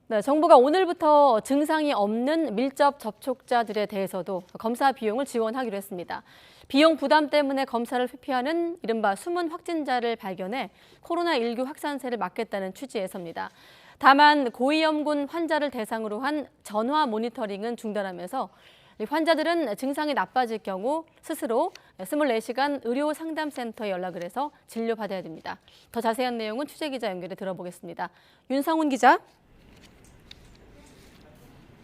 네, 정부가 오늘부터 증상이 없는 밀접 접촉자들에 대해서도 검사 비용을 지원하기로 했습니다. 비용 부담 때문에 검사를 회피하는 이른바 숨은 확진자를 발견해 코로나19 확산세를 막겠다는 취지에서입니다. 다만 고위험군 환자를 대상으로 한 전화 모니터링은 중단하면서 환자들은 증상이 나빠질 경우 스스로 24시간 의료 상담센터에 연락을 해서 진료받아야 됩니다. 더 자세한 내용은 취재기자 연결해 들어보겠습니다. 윤성훈 기자.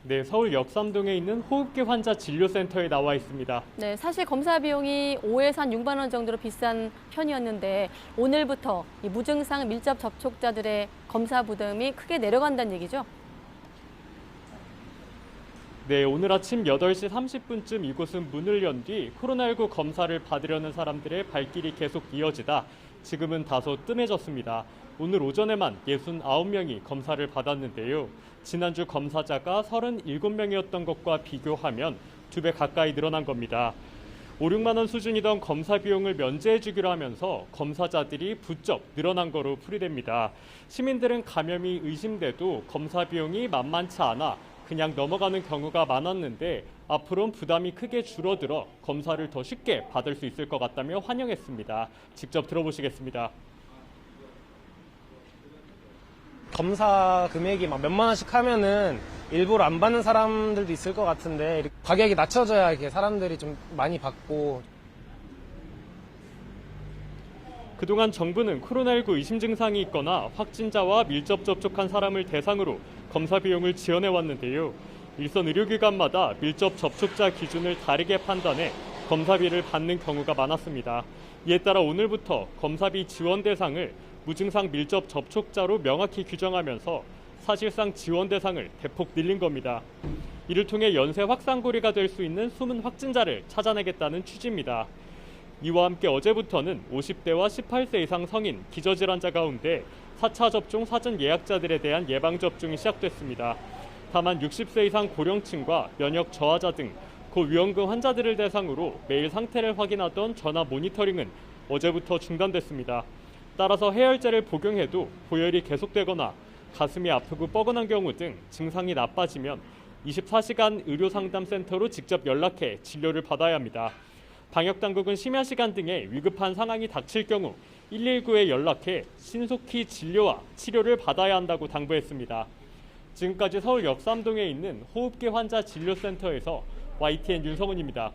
네, 서울 역삼동에 있는 호흡기 환자 진료센터에 나와 있습니다. 네, 사실 검사 비용이 5에서 한 6만 원 정도로 비싼 편이었는데 오늘부터 이 무증상 밀접 접촉자들의 검사 부담이 크게 내려간다는 얘기죠? 네, 오늘 아침 8시 30분쯤 이곳은 문을 연 뒤 코로나19 검사를 받으려는 사람들의 발길이 계속 이어지다 지금은 다소 뜸해졌습니다. 오늘 오전에만 69명이 검사를 받았는데요. 지난주 검사자가 37명이었던 것과 비교하면 2배 가까이 늘어난 겁니다. 5, 6만 원 수준이던 검사 비용을 면제해 주기로 하면서 검사자들이 부쩍 늘어난 거로 풀이됩니다. 시민들은 감염이 의심돼도 검사 비용이 만만치 않아 그냥 넘어가는 경우가 많았는데 앞으로는 부담이 크게 줄어들어 검사를 더 쉽게 받을 수 있을 것 같다며 환영했습니다. 직접 들어보시겠습니다. 검사 금액이 막 몇만 원씩 하면은 일부러 안 받는 사람들도 있을 것 같은데 가격이 낮춰져야 이렇게 사람들이 좀 많이 받고. 그동안 정부는 코로나19 의심 증상이 있거나 확진자와 밀접 접촉한 사람을 대상으로 검사 비용을 지원해 왔는데요. 일선 의료기관마다 밀접 접촉자 기준을 다르게 판단해 검사비를 받는 경우가 많았습니다. 이에 따라 오늘부터 검사비 지원 대상을 무증상 밀접 접촉자로 명확히 규정하면서 사실상 지원 대상을 대폭 늘린 겁니다. 이를 통해 연쇄 확산고리가 될 수 있는 숨은 확진자를 찾아내겠다는 취지입니다. 이와 함께 어제부터는 50대와 18세 이상 성인, 기저질환자 가운데 4차 접종 사전 예약자들에 대한 예방접종이 시작됐습니다. 다만 60세 이상 고령층과 면역 저하자 등 고위험군 환자들을 대상으로 매일 상태를 확인하던 전화 모니터링은 어제부터 중단됐습니다. 따라서 해열제를 복용해도 고열이 계속되거나 가슴이 아프고 뻐근한 경우 등 증상이 나빠지면 24시간 의료상담센터로 직접 연락해 진료를 받아야 합니다. 방역당국은 심야 시간 등의 위급한 상황이 닥칠 경우 119에 연락해 신속히 진료와 치료를 받아야 한다고 당부했습니다. 지금까지 서울 역삼동에 있는 호흡기 환자 진료센터에서 YTN 윤성훈입니다.